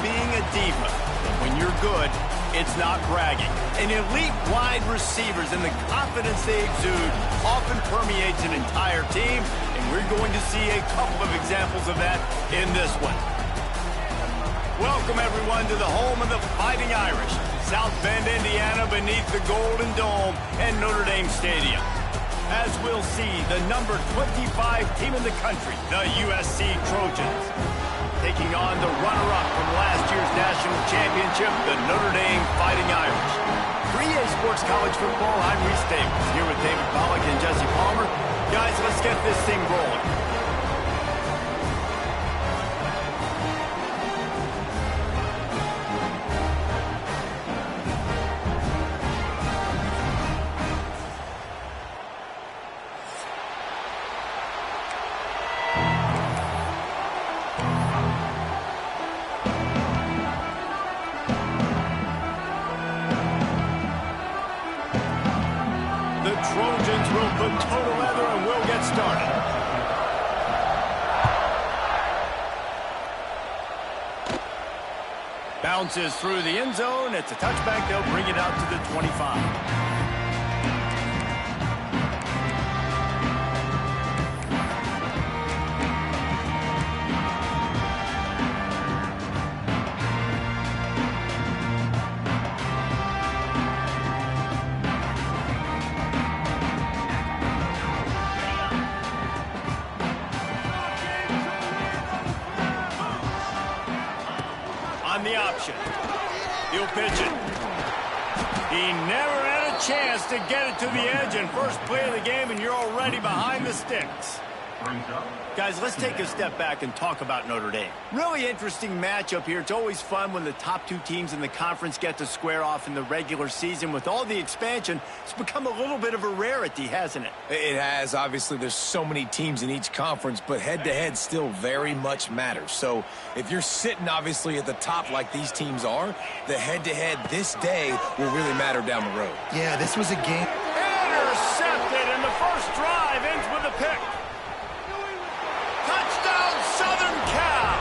being a diva. But when you're good, it's not bragging. And elite wide receivers and the confidence they exude often permeates an entire team, and we're going to see a couple of examples of that in this one. Welcome, everyone, to the home of the Fighting Irish, South Bend, Indiana, beneath the Golden Dome and Notre Dame Stadium. As we'll see, the number 25 team in the country, the USC Trojans, taking on the runner-up from last year's national championship, the Notre Dame Fighting Irish. 3A Sports College Football, I'm Reese Davis, here with David Pollack and Jesse Palmer. Guys, let's get this thing rolling. Trojans will put total leather and we'll get started. Bounces through the end zone. It's a touchback. They'll bring it out to the 25. On the option. He'll pitch it. He never had a chance to get it to the edge, and first play of the game, and you're already behind the sticks. Guys, let's take a step back and talk about Notre Dame. Really interesting matchup here. It's always fun when the top two teams in the conference get to square off in the regular season. With all the expansion, it's become a little bit of a rarity, hasn't it? It has. Obviously, there's so many teams in each conference, but head-to-head still very much matters. So if you're sitting, obviously, at the top like these teams are, the head-to-head this day will really matter down the road. Yeah, this was a game. Intercepted, and the first drive ends with a pick. Touchdown, Southern Cal!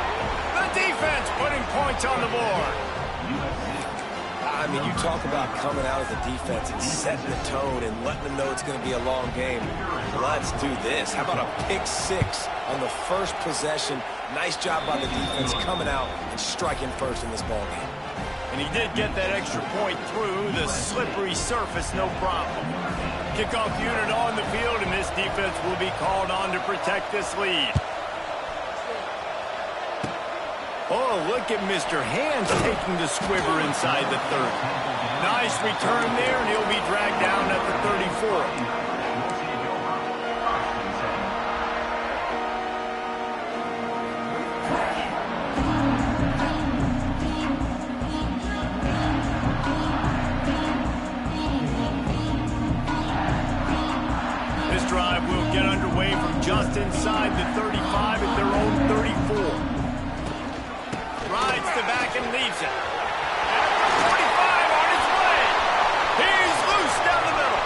The defense putting points on the board. I mean, you talk about coming out as a defense and setting the tone and letting them know it's going to be a long game. Let's do this. How about a pick six on the first possession? Nice job by the defense coming out and striking first in this ball game. And he did get that extra point through the slippery surface, no problem. Kickoff unit on the field, and this defense will be called on to protect this lead. Oh, look at Mr. Hands taking the squiver inside the 30. Nice return there, and he'll be dragged down at the 34. This drive will get underway from just inside the 35 at their own 34. Rides the back and leaves it. At the 45 on his way. He's loose down the middle.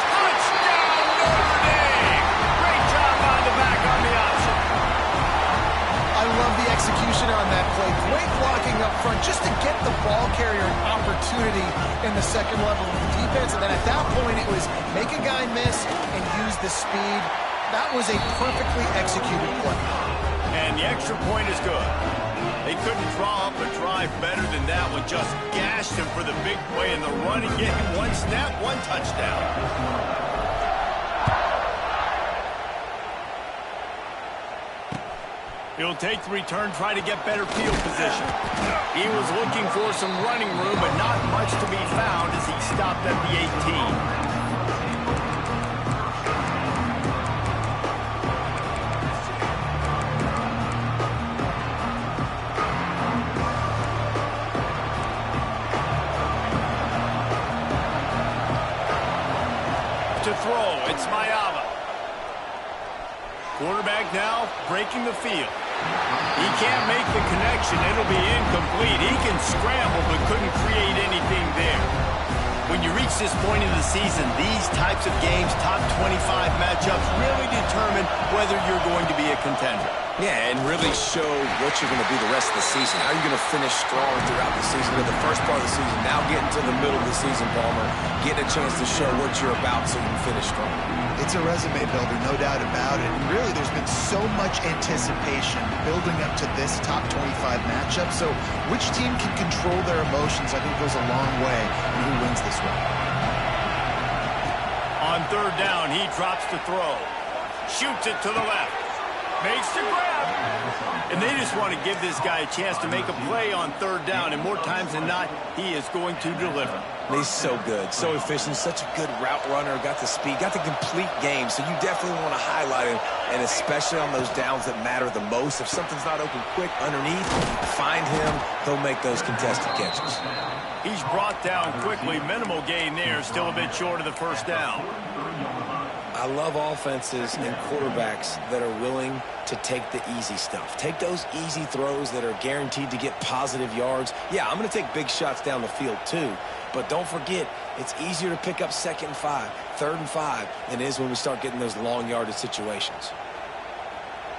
Touchdown, Notre Dame. Great job on the back on the option. I love the execution on that play. Great blocking up front just to get the ball carrier an opportunity in the second level of the defense. And then at that point, it was make a guy miss and use the speed. That was a perfectly executed play. And the extra point is good. They couldn't draw up a drive better than that one. Just gashed him for the big play in the running game. One snap, one touchdown. He'll take the return, try to get better field position. He was looking for some running room, but not much to be found as he stopped at the 18. To throw, it's Mayava. Quarterback now breaking the field. He can't make the connection. It'll be incomplete. He can scramble but couldn't create anything there. When you reach this point in the season, these types of games, top 25 matchups, really determine whether you're going to be a contender. Yeah, and really show what you're going to be the rest of the season. How are you going to finish strong throughout the season? In the first part of the season, now getting to the middle of the season, Palmer, getting a chance to show what you're about so you can finish strong. It's a resume builder, no doubt about it. And really, there's been so much anticipation building up to this top 25 matchup. So which team can control their emotions, I think, goes a long way in who wins this one. On third down, he drops to throw. Shoots it to the left. Makes the grab. And they just want to give this guy a chance to make a play on third down. And more times than not, he is going to deliver. He's so good, so efficient, such a good route runner, got the speed, got the complete game. So you definitely want to highlight him, and especially on those downs that matter the most. If something's not open quick underneath, find him, he'll make those contested catches. He's brought down quickly. Minimal gain there, still a bit short of the first down. I love offenses and quarterbacks that are willing to take the easy stuff. Take those easy throws that are guaranteed to get positive yards. Yeah, I'm going to take big shots down the field too. But don't forget, it's easier to pick up 2nd and 5, 3rd and 5 than it is when we start getting those long yardage situations.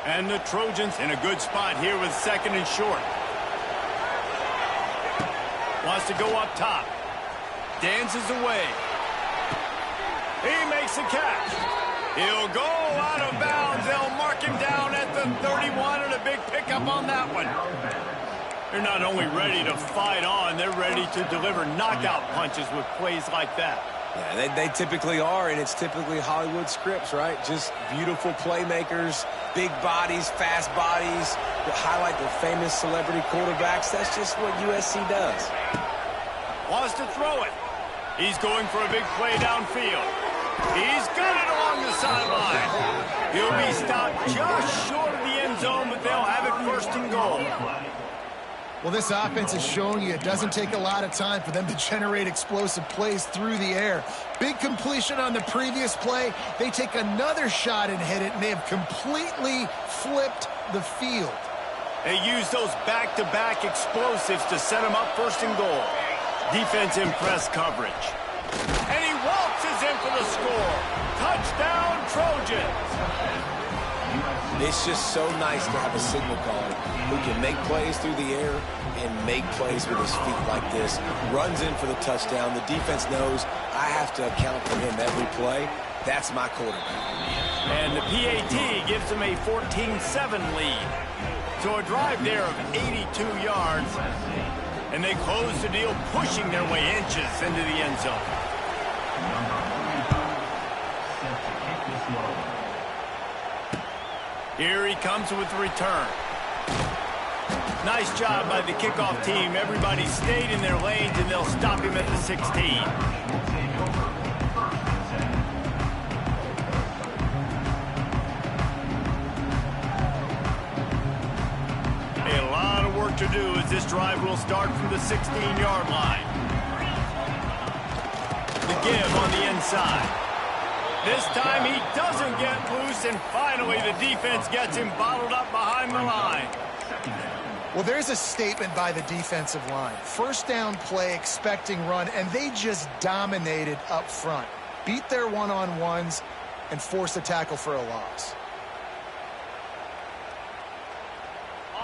And the Trojans in a good spot here with 2nd and short. Wants to go up top. Dances away. He makes a catch. He'll go out of bounds. They'll mark him down at the 31, and a big pickup on that one. They're not only ready to fight on, they're ready to deliver knockout punches with plays like that. Yeah, they typically are, and it's typically Hollywood scripts, right? Just beautiful playmakers, big bodies, fast bodies, that highlight the famous celebrity quarterbacks. That's just what USC does. Wants to throw it. He's going for a big play downfield. He's got it along the sideline. He'll be stopped just short of the end zone, but they'll have it 1st and goal. Well, this offense is showing you it doesn't take a lot of time for them to generate explosive plays through the air. Big completion on the previous play. They take another shot and hit it, and they have completely flipped the field. They use those back-to-back explosives to set them up 1st and goal. Defense in press coverage. And he waltzes in for the score. Touchdown, Trojans. It's just so nice to have a signal caller who can make plays through the air and make plays with his feet like this. Runs in for the touchdown. The defense knows I have to account for him every play. That's my quarterback. And the PAT gives them a 14-7 lead. So a drive there of 82 yards. And they close the deal, pushing their way inches into the end zone. Here he comes with the return. Nice job by the kickoff team. Everybody stayed in their lanes, and they'll stop him at the 16. A lot of work to do as this drive will start from the 16-yard line. The give on the inside. This time he doesn't get loose, and finally the defense gets him bottled up behind the line. Well, there's a statement by the defensive line. 1st down play, expecting run, and they just dominated up front. Beat their one-on-ones and forced a tackle for a loss.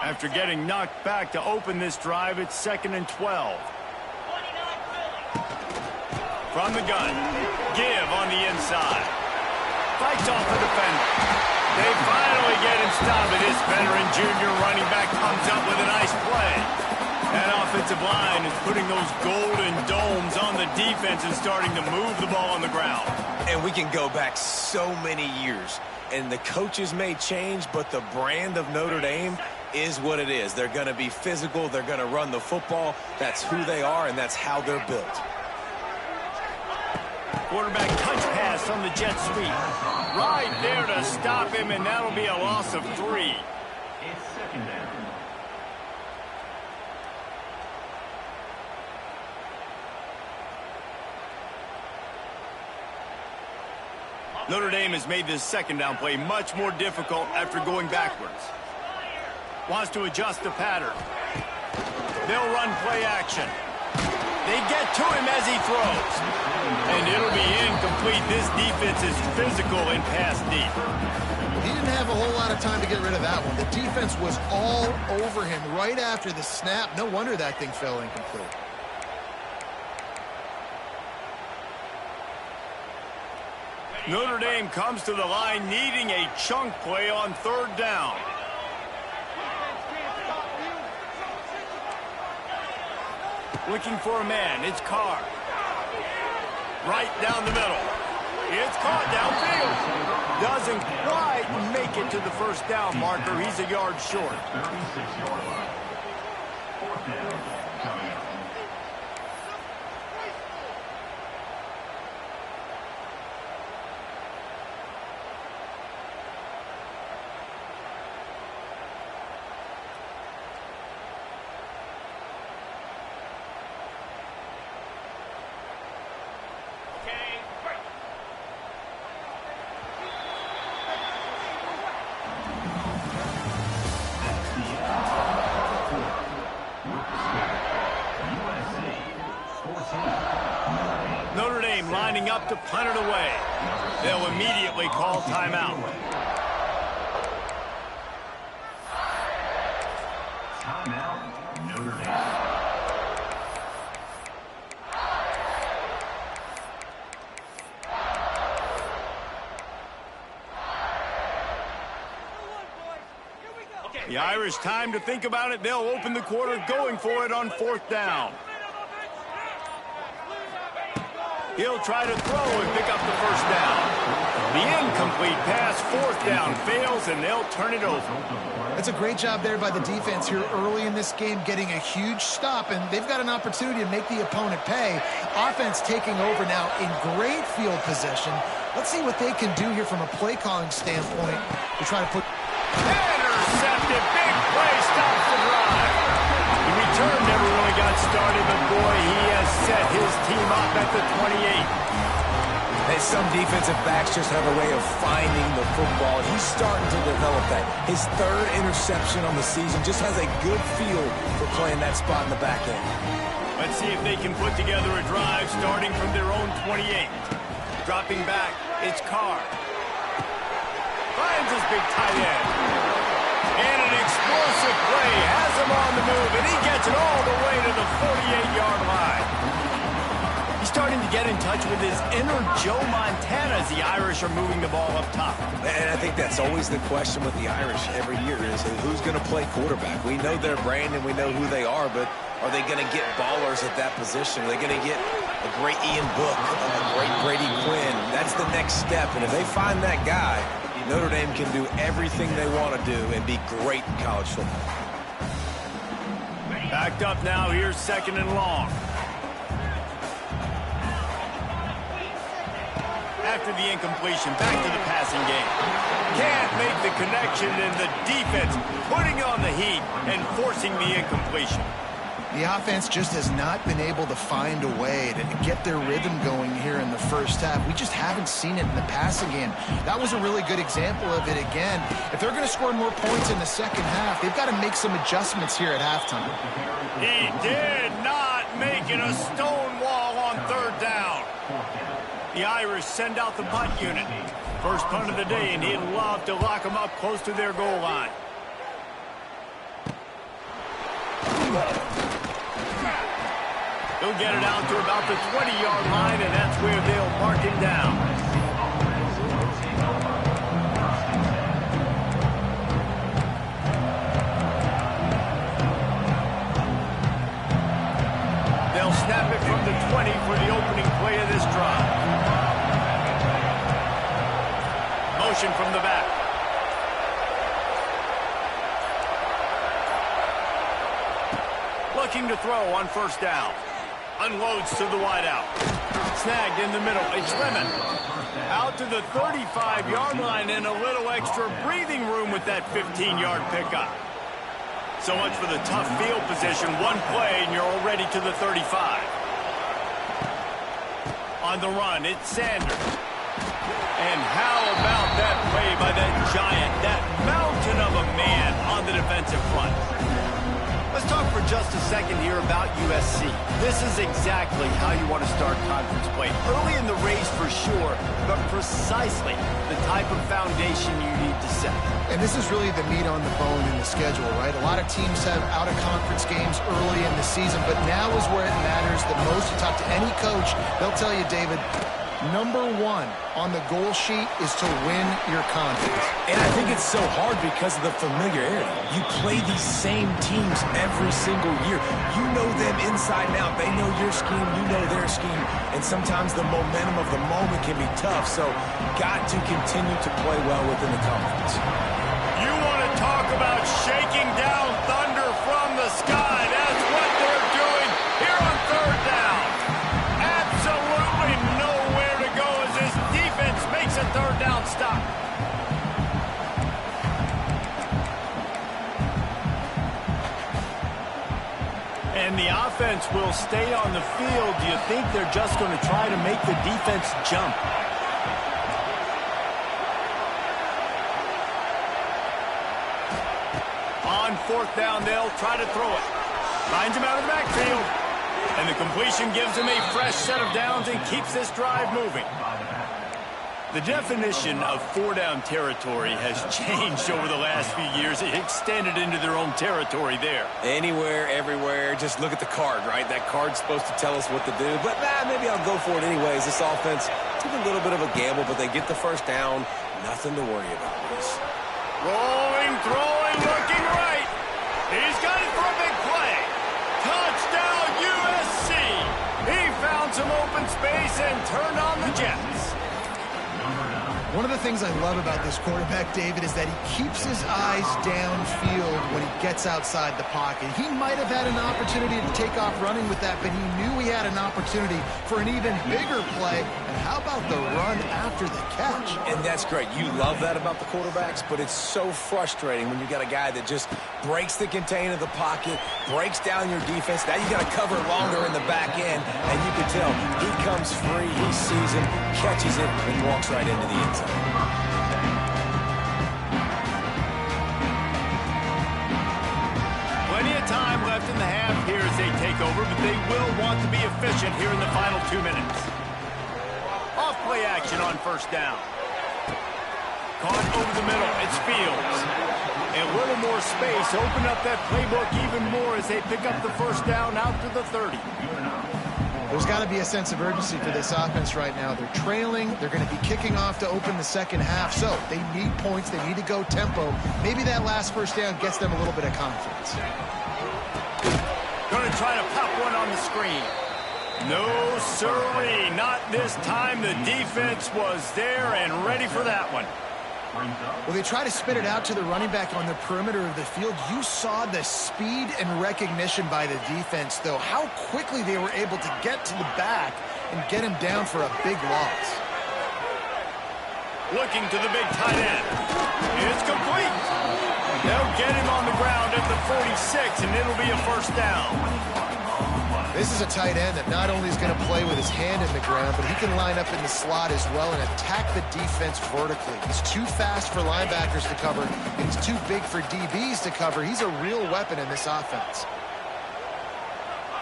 After getting knocked back to open this drive, it's 2nd and 12. From the gun, give on the inside. Fights off the defender. They finally get him stopped, and this veteran junior running back comes up with a nice play. That offensive line is putting those golden domes on the defense and starting to move the ball on the ground. And we can go back so many years, and the coaches may change, but the brand of Notre Dame is what it is. They're going to be physical. They're going to run the football. That's who they are, and that's how they're built. Quarterback touch pass on the jet sweep. Right there to stop him, and that'll be a loss of 3. It's 2nd down. Notre Dame has made this 2nd down play much more difficult after going backwards. Wants to adjust the pattern. They'll run play action. They get to him as he throws. And it'll be incomplete. This defense is physical and pass deep. He didn't have a whole lot of time to get rid of that one. The defense was all over him right after the snap. No wonder that thing fell incomplete. Notre Dame comes to the line needing a chunk play on third down. Looking for a man. It's Carr. Right down the middle. It's caught downfield. Doesn't quite make it to the first down marker. He's a yard short. 36-yard line. Fourth down. Coming up. Notre Dame lining up to punt it away. They'll immediately call timeout. Timeout, Notre Dame. The Irish time to think about it. They'll open the quarter going for it on fourth down. He'll try to throw and pick up the first down. The incomplete pass, fourth down, fails, and they'll turn it over. That's a great job there by the defense here early in this game, getting a huge stop, and they've got an opportunity to make the opponent pay. Offense taking over now in great field possession. Let's see what they can do here from a play calling standpoint to try to put... Intercepted, big play, stops the drive. The return never really got started, but boy, he has set his team up at the 28. And some defensive backs just have a way of finding the football. He's starting to develop that. His third interception on the season just has a good feel for playing that spot in the back end. Let's see if they can put together a drive starting from their own 28. Dropping back, it's Carr. Finds his big tight end. And an explosive play has him on the move, and he gets it all the way to the 48-yard line. He's starting to get in touch with his inner Joe Montana as the Irish are moving the ball up top. And I think that's always the question with the Irish every year is who's going to play quarterback. We know their brand and we know who they are, but are they going to get ballers at that position? Are they going to get a great Ian Book, a great Brady Quinn? That's the next step, and if they find that guy, Notre Dame can do everything they want to do and be great in college football. Backed up now, here's second and long. After the incompletion, back to the passing game. Can't make the connection, and the defense putting on the heat and forcing the incompletion. The offense just has not been able to find a way to get their rhythm going here in the first half. We just haven't seen it in the passing game. That was a really good example of it again. If they're going to score more points in the second half, they've got to make some adjustments here at halftime. He did not make it a stone wall on third down. The Irish send out the punt unit. First punt of the day, and he'd love to lock them up close to their goal line. He'll get it out to about the 20-yard line, and that's where they'll mark him down. They'll snap it from the 20 for the opening play of this drive. Motion from the back. Looking to throw on first down. Unloads to the wideout. Snagged in the middle. It's Lemon. Out to the 35-yard line and a little extra breathing room with that 15-yard pickup. So much for the tough field position. One play and you're already to the 35. On the run, it's Sanders. And how about that play by that giant, that mountain of a man on the defensive front? Let's talk for just a second here about USC. This is exactly how you want to start conference play. Early in the race for sure, but precisely the type of foundation you need to set. And this is really the meat on the bone in the schedule, right? A lot of teams have out-of-conference games early in the season, but now is where it matters the most. You talk to any coach, they'll tell you, David, number one on the goal sheet is to win your conference. And I think it's so hard because of the familiarity. You play these same teams every single year. You know them inside and out. They know your scheme, you know their scheme. And sometimes the momentum of the moment can be tough. So got to continue to play well within the conference. You want to talk about shaking down thunder from the sky. That's what they're doing here on third down. Absolutely nowhere to go as this defense makes a third down stop. And the offense will stay on the field. Do you think they're just going to try to make the defense jump? On fourth down, they'll try to throw it. Finds him out of the backfield. And the completion gives him a fresh set of downs and keeps this drive moving. The definition of four-down territory has changed over the last few years. It extended into their own territory there. Anywhere, everywhere, just look at the card, right? That card's supposed to tell us what to do. But maybe I'll go for it anyways. This offense took a little bit of a gamble, but they get the first down. Nothing to worry about, Bruce. Rolling, throwing, looking right. He's got it for a big play. Touchdown, USC. He found some open space and turned on the Jets. One of the things I love about this quarterback, David, is that he keeps his eyes downfield when he gets outside the pocket. He might have had an opportunity to take off running with that, but he knew he had an opportunity for an even bigger play. And how about the run after the catch? And that's great. You love that about the quarterbacks, but it's so frustrating when you got a guy that just breaks the contain of the pocket, breaks down your defense. Now you got to cover longer in the back end, and you can tell he comes free, he sees him, catches it, and walks right into the end zone. Plenty of time left in the half here as they take over, but they will want to be efficient here in the final 2 minutes. Off play action on first down. Caught over the middle. It's Fields. A little more space. Open up that playbook even more as they pick up the first down out to the 30. There's got to be a sense of urgency for this offense right now. They're trailing. They're going to be kicking off to open the second half. So they need points. They need to go tempo. Maybe that last first down gets them a little bit of confidence. Going to try to pop one on the screen. No, sirree. Not this time. The defense was there and ready for that one. Well, they try to spit it out to the running back on the perimeter of the field. You saw the speed and recognition by the defense, though. How quickly they were able to get to the back and get him down for a big loss. Looking to the big tight end. It's complete. They'll get him on the ground at the 46, and it'll be a first down. This is a tight end that not only is going to play with his hand in the ground, but he can line up in the slot as well and attack the defense vertically. He's too fast for linebackers to cover, and he's too big for DBs to cover. He's a real weapon in this offense.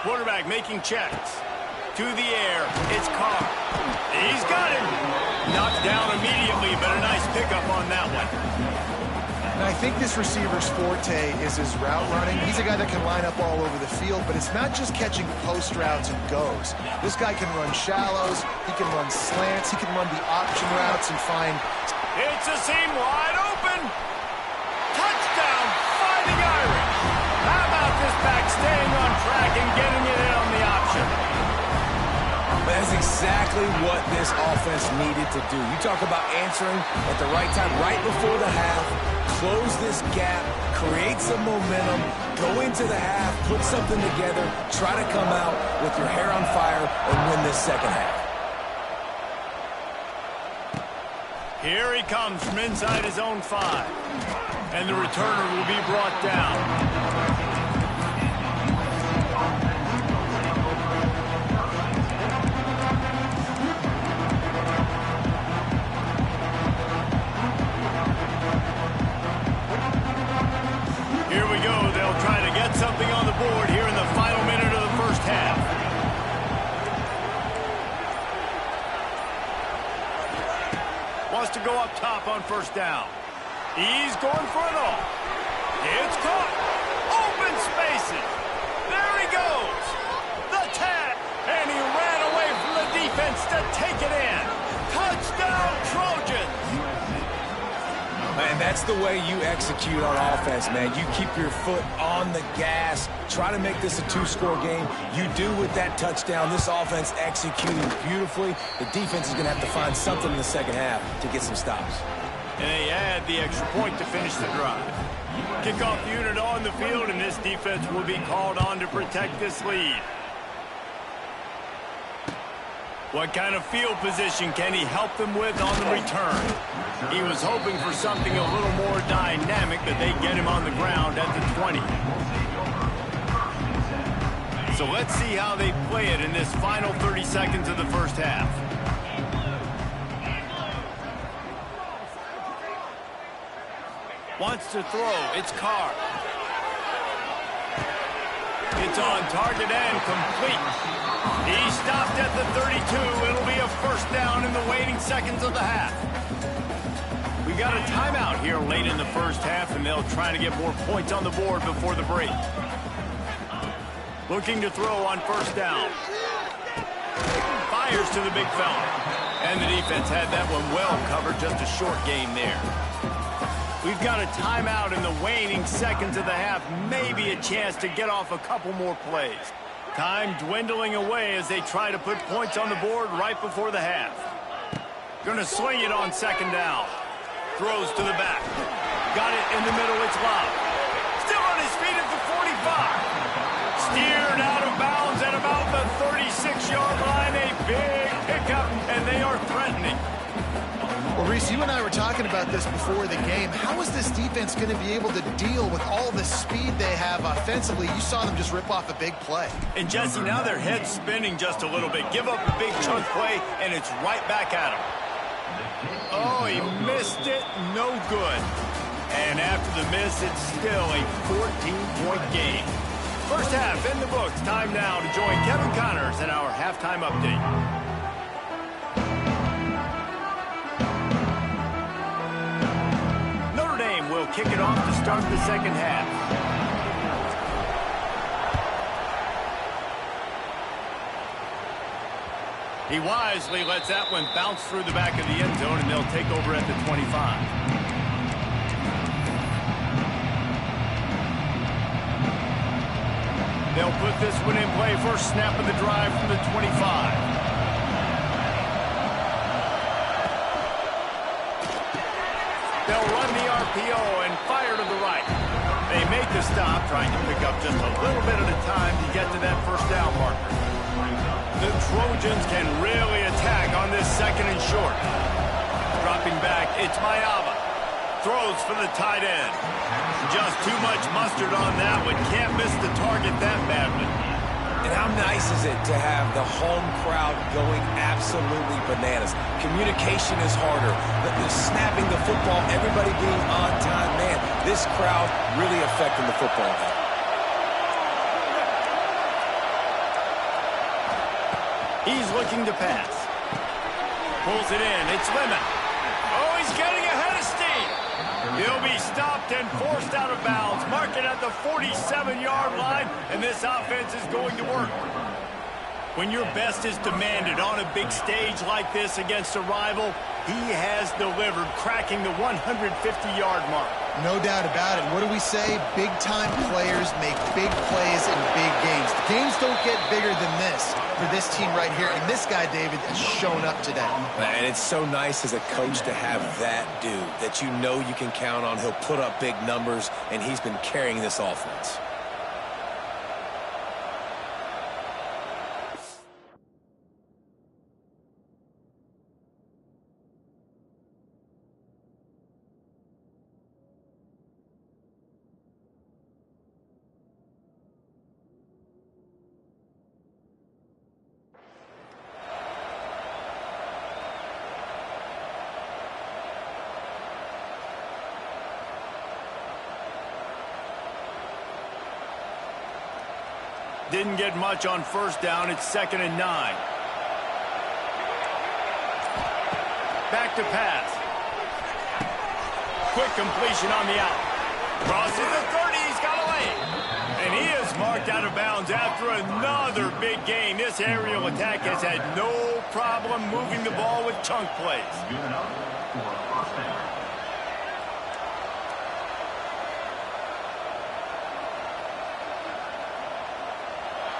Quarterback making checks. To the air. It's Carr. He's got him. Knocked down immediately, but a nice pickup on that one. And I think this receiver's forte is his route running. He's a guy that can line up all over the field, but it's not just catching post routes and goes. This guy can run shallows, he can run slants, he can run the option routes and find... It's a seam wide open. Touchdown, Fighting Irish. How about this back staying on track and getting it in on the option? That's exactly what this offense needed to do. You talk about answering at the right time, right before the half, close this gap, create some momentum, go into the half, put something together, try to come out with your hair on fire and win this second half. Here he comes from inside his own 5. And the returner will be brought down. Here we go. They'll try to get something on the board here to go up top on first down. He's going for it all. It's caught. Open spaces. There he goes. The tag. And he ran away from the defense to take it in. Touchdown, Trojans. Man, that's the way you execute on offense, man. You keep your foot on the gas. Try to make this a two-score game. You do with that touchdown. This offense executing beautifully. The defense is going to have to find something in the second half to get some stops. And they add the extra point to finish the drive. Kickoff unit on the field, and this defense will be called on to protect this lead. What kind of field position can he help them with on the return? He was hoping for something a little more dynamic, but they get him on the ground at the 20. So let's see how they play it in this final 30 seconds of the first half. Wants to throw. It's Carr. It's on target and complete. He stopped at the 32. It'll be a first down in the waning seconds of the half. We got a timeout here late in the first half, and they'll try to get more points on the board before the break. Looking to throw on first down. Fires to the big fella. And the defense had that one well covered. Just a short game there. We've got a timeout in the waning seconds of the half. Maybe a chance to get off a couple more plays. Time dwindling away as they try to put points on the board right before the half. Gonna swing it on second down. Throws to the back. Got it in the middle. It's Love. Still on his feet at the 45. Steered out of bounds at about the 36-yard line. A big pickup, and they are threatening. Well, Reese, you and I were talking about this before the game. How is this defense going to be able to deal with all the speed they have offensively? You saw them just rip off a big play. And, Jesse, now their head's spinning just a little bit. Give up a big chunk play, and it's right back at him. Oh, he missed it. No good. And after the miss, it's still a 14-point game. First half in the books. Time now to join Kevin Connors in our halftime update. Will kick it off to start the second half. He wisely lets that one bounce through the back of the end zone, and they'll take over at the 25. They'll put this one in play. First snap of the drive from the 25. They'll run the RPO and fire to the right. They make the stop, trying to pick up just a little bit at a time to get to that first down marker. The Trojans can really attack on this second and short. Dropping back, it's Mayava. Throws for the tight end. Just too much mustard on that one. Can't miss the target that badly. And how nice is it to have the home crowd going absolutely bananas? Communication is harder. The snapping the football, everybody being on time. Man, this crowd really affecting the football game. He's looking to pass. Pulls it in. It's Lemon. Oh, he's getting ahead of steam. He'll be stopped and forced out of bounds. Mark it at the 47-yard line, and this offense is going to work. When your best is demanded on a big stage like this against a rival, he has delivered, cracking the 150-yard mark. No doubt about it. What do we say? Big-time players make big plays in big games. The games don't get bigger than this for this team right here, and this guy, David, has shown up today. And it's so nice as a coach to have that dude that you know you can count on. He'll put up big numbers, and he's been carrying this offense. Didn't get much on first down. It's 2nd and 9. Back to pass. Quick completion on the out. Crosses the 30. He's got away. And he is marked out of bounds after another big game. This aerial attack has had no problem moving the ball with chunk plays. Good enough for a first down.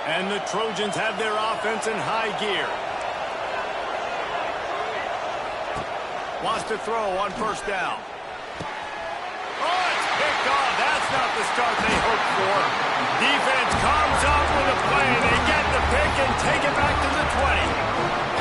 And the Trojans have their offense in high gear. Wants to throw on first down. Oh, it's picked off. That's not the start they hoped for. Defense comes up with a play. They get the pick and take it back to the 20.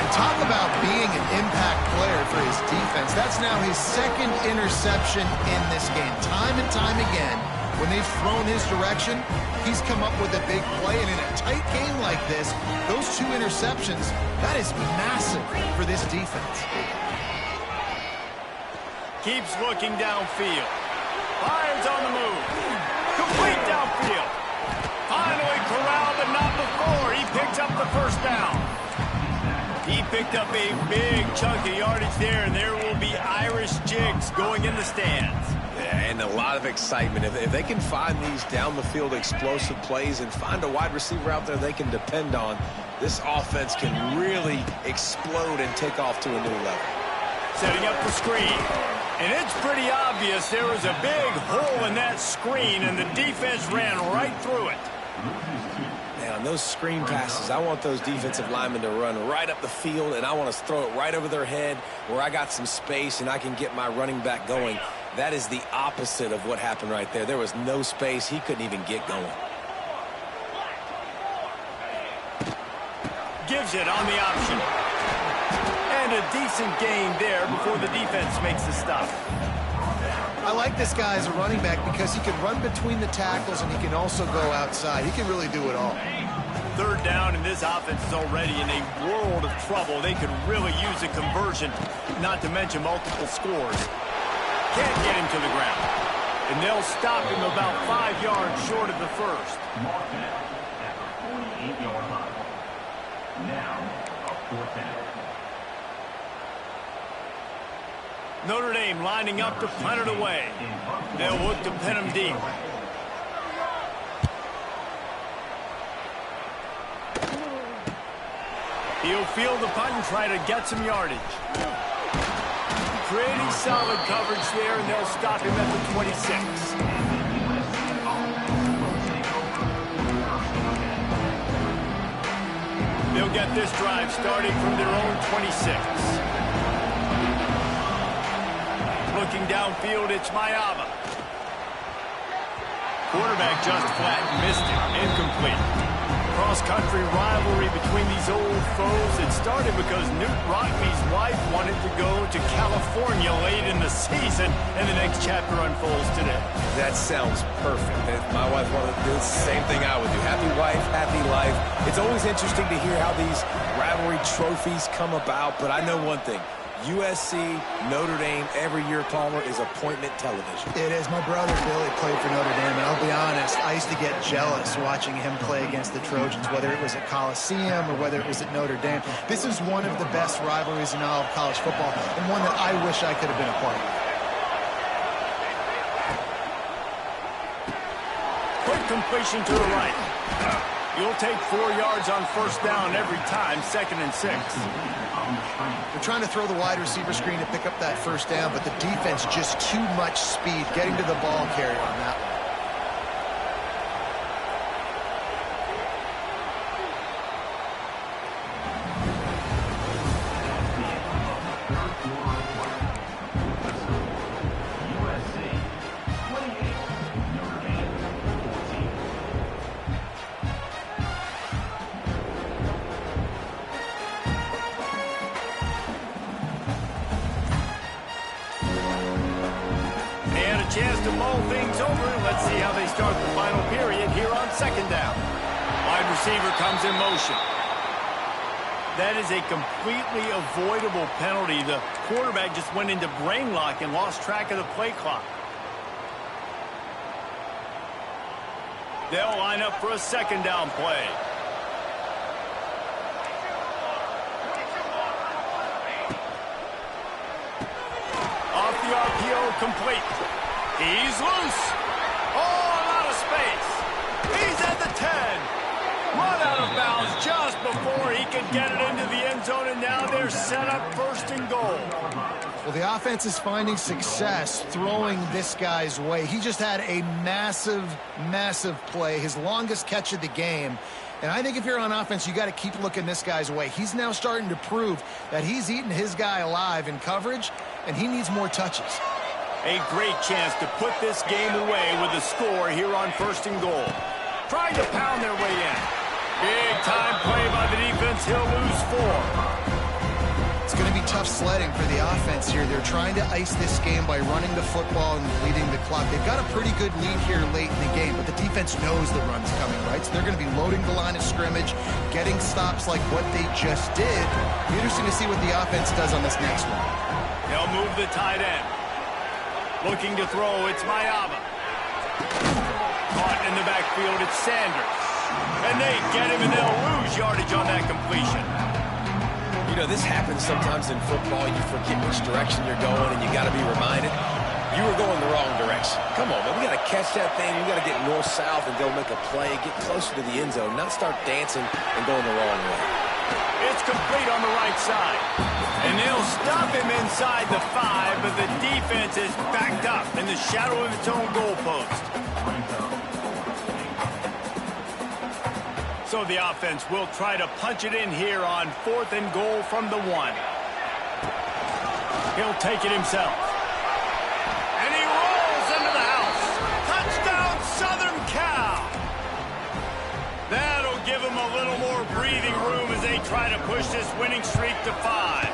And talk about being an impact player for his defense. That's now his second interception in this game. Time and time again, when they've thrown his direction, he's come up with a big play. And in a tight game like this, those 2 interceptions, that is massive for this defense. Keeps looking downfield. Fires on the move. Complete downfield. Finally corralled, but not before. He picks up the first down. He picked up a big chunk of yardage there, and there will be Irish jigs going in the stands. Yeah, and a lot of excitement. If they can find these down-the-field explosive plays and find a wide receiver out there they can depend on, this offense can really explode and take off to a new level. Setting up the screen. And it's pretty obvious there was a big hole in that screen, and the defense ran right through it. Now, on those screen passes, I want those defensive linemen to run right up the field, and I want to throw it right over their head where I got some space and I can get my running back going. That is the opposite of what happened right there. There was no space. He couldn't even get going. Gives it on the option. And a decent gain there before the defense makes the stop. I like this guy as a running back because he can run between the tackles and he can also go outside. He can really do it all. Third down, and this offense is already in a world of trouble. They could really use a conversion, not to mention multiple scores. Can't get him to the ground. And they'll stop him about 5 yards short of the first. Mark down at the 48-yard line. Now, a fourth down. Notre Dame lining up to punt it away. They'll look to pin him deep. He'll field the punt and try to get some yardage. Pretty solid coverage there, and they'll stop him at the 26. They'll get this drive starting from their own 26. Looking downfield, it's Mayava. Quarterback just flat, missed it, incomplete. Cross-country rivalry between these old foes. It started because Newt Rockne's wife wanted to go to California late in the season, and the next chapter unfolds today. That sounds perfect. If my wife wanted to do the same thing I would do. Happy wife, happy life. It's always interesting to hear how these rivalry trophies come about, but I know one thing. USC, Notre Dame, every year, Palmer, is appointment television. It is. My brother Billy played for Notre Dame, and I'll be honest, I used to get jealous watching him play against the Trojans, whether it was at Coliseum or whether it was at Notre Dame. This is one of the best rivalries in all of college football, and one that I wish I could have been a part of. Quick completion to the right. You'll take 4 yards on first down every time, 2nd and 6. They're trying to throw the wide receiver screen to pick up that first down, but the defense just too much speed getting to the ball carrier on that one. Chance to mull things over. Let's see how they start the final period here on 2nd down. Wide receiver comes in motion. That is a completely avoidable penalty. The quarterback just went into brain lock and lost track of the play clock. They'll line up for a 2nd down play. complete. He's loose. Oh, out of space. He's at the 10. Run out of bounds just before he could get it into the end zone, and now they're set up 1st and goal. Well, the offense is finding success throwing this guy's way. He just had a massive, massive play, his longest catch of the game. And I think if you're on offense, you got to keep looking this guy's way. He's now starting to prove that he's eating his guy alive in coverage, and he needs more touches. A great chance to put this game away with a score here on 1st and goal. Trying to pound their way in. Big time play by the defense. He'll lose 4. It's going to be tough sledding for the offense here. They're trying to ice this game by running the football and bleeding the clock. They've got a pretty good lead here late in the game, but the defense knows the run's coming, right? So they're going to be loading the line of scrimmage, getting stops like what they just did. Be interesting to see what the offense does on this next one. They'll move the tight end. Looking to throw, it's Mayava. Caught in the backfield, it's Sanders. And they get him, and they'll lose yardage on that completion. You know, this happens sometimes in football. You forget which direction you're going, and you got to be reminded, you were going the wrong direction. Come on, man. We got to catch that thing. We got to get north-south and go make a play, get closer to the end zone, not start dancing and going the wrong way. It's complete on the right side. And they'll stop him inside the 5, but the defense is backed up in the shadow of its own goalpost. So the offense will try to punch it in here on 4th and goal from the 1. He'll take it himself. And he rolls into the house. Touchdown, Southern Cal. That'll give him a little more breathing room as they try to push this winning streak to 5.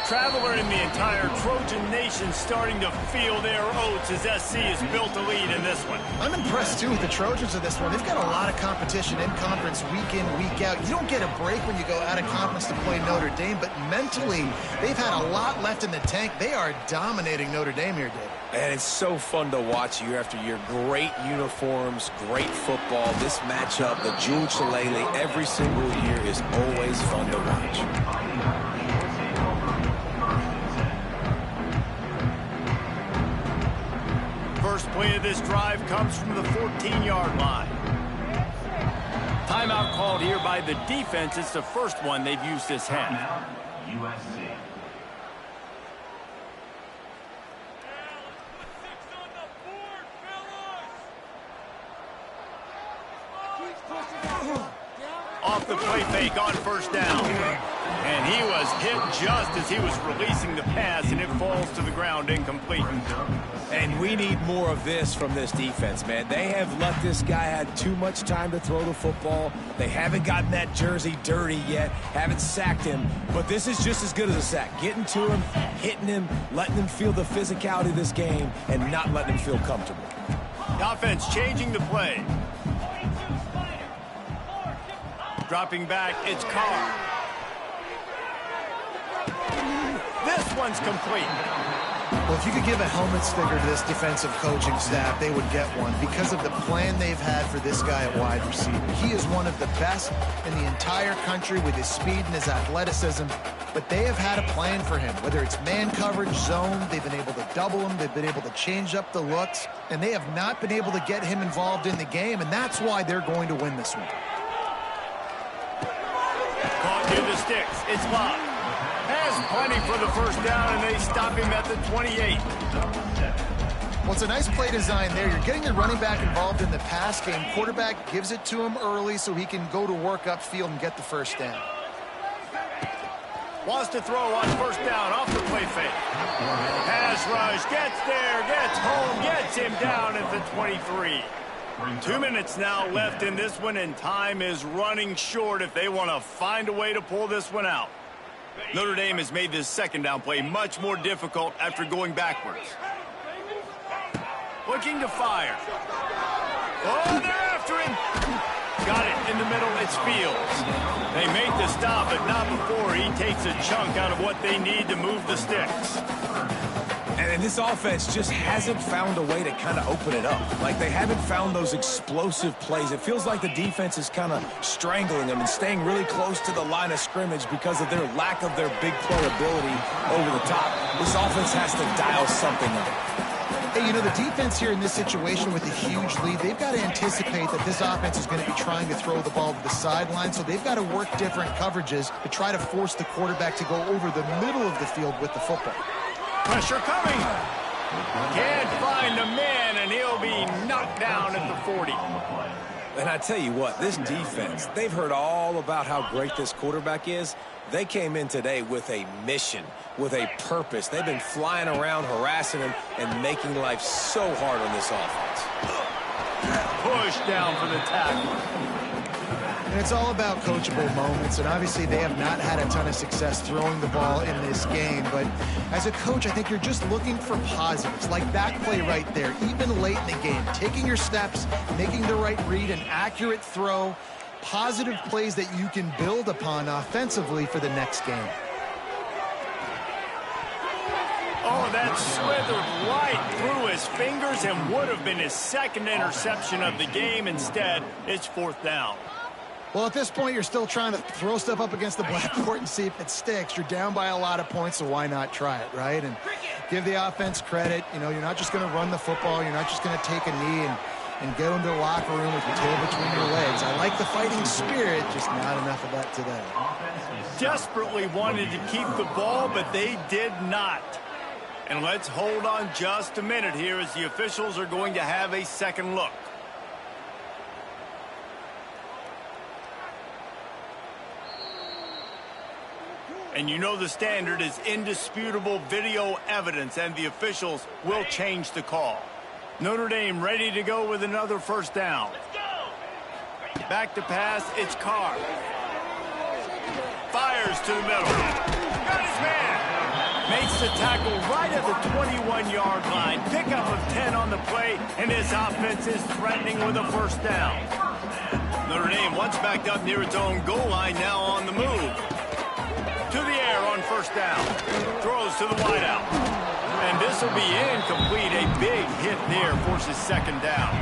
Traveler and the entire Trojan Nation starting to feel their oats as SC has built a lead in this one. I'm impressed, too, with the Trojans of this one. They've got a lot of competition in conference week in, week out. You don't get a break when you go out of conference to play Notre Dame, but mentally, they've had a lot left in the tank. They are dominating Notre Dame here, David. And it's so fun to watch year after year. Great uniforms, great football. This matchup, the Jewel Shillelagh, every single year is always fun to watch. First play of this drive comes from the 14-yard line. Timeout called here by the defense. It's the first one they've used this half. USC. Off the play fake on 1st down. And he was hit just as he was releasing the pass, and it falls to the ground incomplete. And we need more of this from this defense, man. They have let this guy have too much time to throw the football. They haven't gotten that jersey dirty yet, haven't sacked him. But this is just as good as a sack. Getting to him, hitting him, letting him feel the physicality of this game, and not letting him feel comfortable. The offense changing the play. Dropping back, it's Carr. This one's complete. Well, if you could give a helmet sticker to this defensive coaching staff, they would get one because of the plan they've had for this guy at wide receiver. He is one of the best in the entire country with his speed and his athleticism, but they have had a plan for him. Whether it's man coverage, zone, they've been able to double him, they've been able to change up the looks, and they have not been able to get him involved in the game, and that's why they're going to win this one. Caught near the sticks. It's Locke. Has plenty for the first down, and they stop him at the 28. Well, it's a nice play design there. You're getting your running back involved in the pass game. Quarterback gives it to him early so he can go to work upfield and get the first down. Wants to throw on 1st down off the play fake. Pass rush, gets there, gets home, gets him down at the 23. 2 minutes now left in this one, and time is running short if they want to find a way to pull this one out. Notre Dame has made this 2nd down play much more difficult after going backwards. Looking to fire. Oh, they're after him. Got it in the middle. It's Fields. They make the stop, but not before he takes a chunk out of what they need to move the sticks. And this offense just hasn't found a way to kind of open it up. Like, they haven't found those explosive plays. It feels like the defense is kind of strangling them and staying really close to the line of scrimmage because of their lack of their big play ability over the top. This offense has to dial something up. Hey, you know, the defense here in this situation with a huge lead, they've got to anticipate that this offense is going to be trying to throw the ball to the sideline, so they've got to work different coverages to try to force the quarterback to go over the middle of the field with the football. Pressure coming. Can't find a man, and he'll be knocked down at the 40. And I tell you what, this defense, they've heard all about how great this quarterback is. They came in today with a mission, with a purpose. They've been flying around, harassing him, and making life so hard on this offense. Push down for the tackle. And it's all about coachable moments, and obviously they have not had a ton of success throwing the ball in this game, but as a coach, I think you're just looking for positives, like that play right there, even late in the game, taking your steps, making the right read, an accurate throw, positive plays that you can build upon offensively for the next game. Oh, that slithered right through his fingers and would have been his second interception of the game. Instead, it's fourth down. Well, at this point, you're still trying to throw stuff up against the blackboard and see if it sticks. You're down by a lot of points, so why not try it, right? And give the offense credit. You know, you're not just going to run the football. You're not just going to take a knee and go into the locker room with your tail between your legs. I like the fighting spirit, just not enough of that today. Desperately wanted to keep the ball, but they did not. And let's hold on just a minute here as the officials are going to have a second look. And you know the standard is indisputable video evidence, and the officials will change the call. Notre Dame ready to go with another first down. Back to pass, it's Carr. Fires to the middle. Got his man. Makes the tackle right at the 21-yard line. Pickup of 10 on the play, and his offense is threatening with a first down. Notre Dame once backed up near its own goal line, now on the move. To the air on first down. Throws to the wideout. And this will be incomplete. A big hit there forces second down.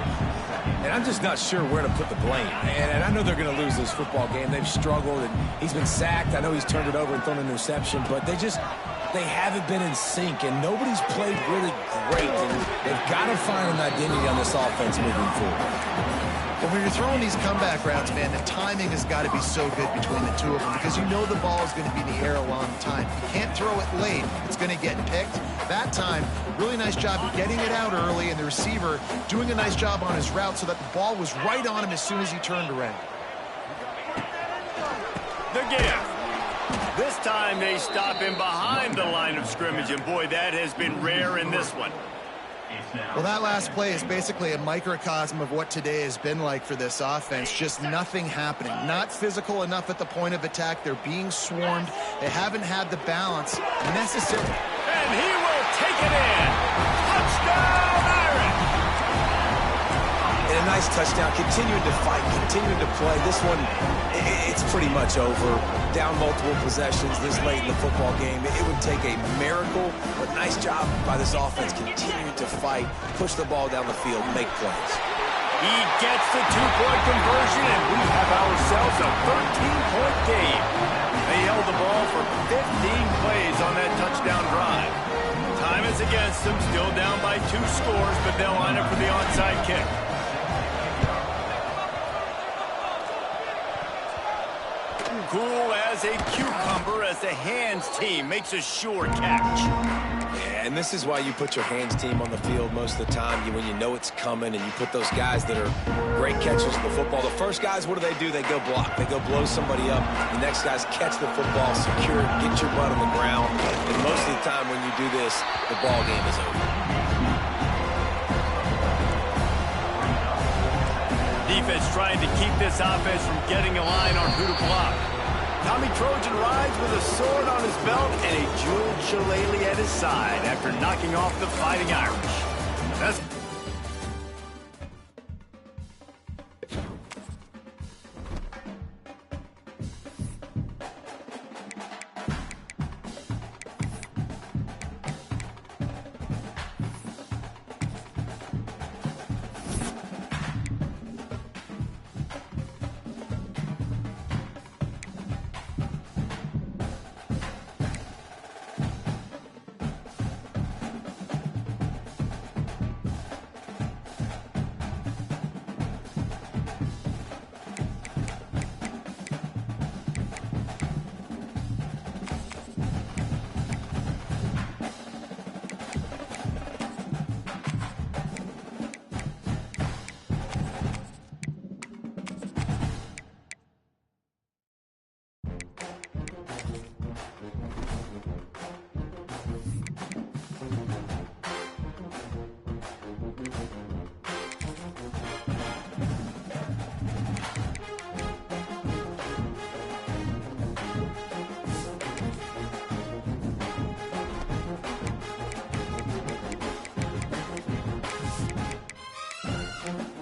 And I'm just not sure where to put the blame. And I know they're going to lose this football game. They've struggled, and he's been sacked. I know he's turned it over and thrown an interception, but they haven't been in sync, and nobody's played really great. And they've got to find an identity on this offense moving forward. But when you're throwing these comeback routes, man, the timing has got to be so good between the two of them because you know the ball is going to be in the air a long time. You can't throw it late. It's going to get picked. That time, really nice job getting it out early, and the receiver doing a nice job on his route so that the ball was right on him as soon as he turned around. The give. This time they stop him behind the line of scrimmage, and boy, that has been rare in this one. Well, that last play is basically a microcosm of what today has been like for this offense. Just nothing happening. Not physical enough at the point of attack. They're being swarmed. They haven't had the balance necessary. And he will take it in. Touchdown, Irish! And a nice touchdown. Continuing to fight, continuing to play. This one, it's pretty much over. Down multiple possessions this late in the football game. It would take a miracle, but nice job by this offense continuing to fight, push the ball down the field, make plays. He gets the two-point conversion, and we have ourselves a 13-point game. They held the ball for 15 plays on that touchdown drive. Time is against them, still down by 2 scores, but they'll line up for the onside kick. Cool as a cucumber as the hands team makes a sure catch. Yeah, and this is why you put your hands team on the field most of the time when you know it's coming, and you put those guys that are great catchers of the football. The first guys, what do? They go block. They go blow somebody up. The next guys catch the football, secure it, get your butt on the ground. And most of the time when you do this, the ball game is over. Defense trying to keep this offense from getting a line on who to block. Tommy Trojan rides with a sword on his belt and a jeweled shillelagh at his side after knocking off the Fighting Irish. That's Ball.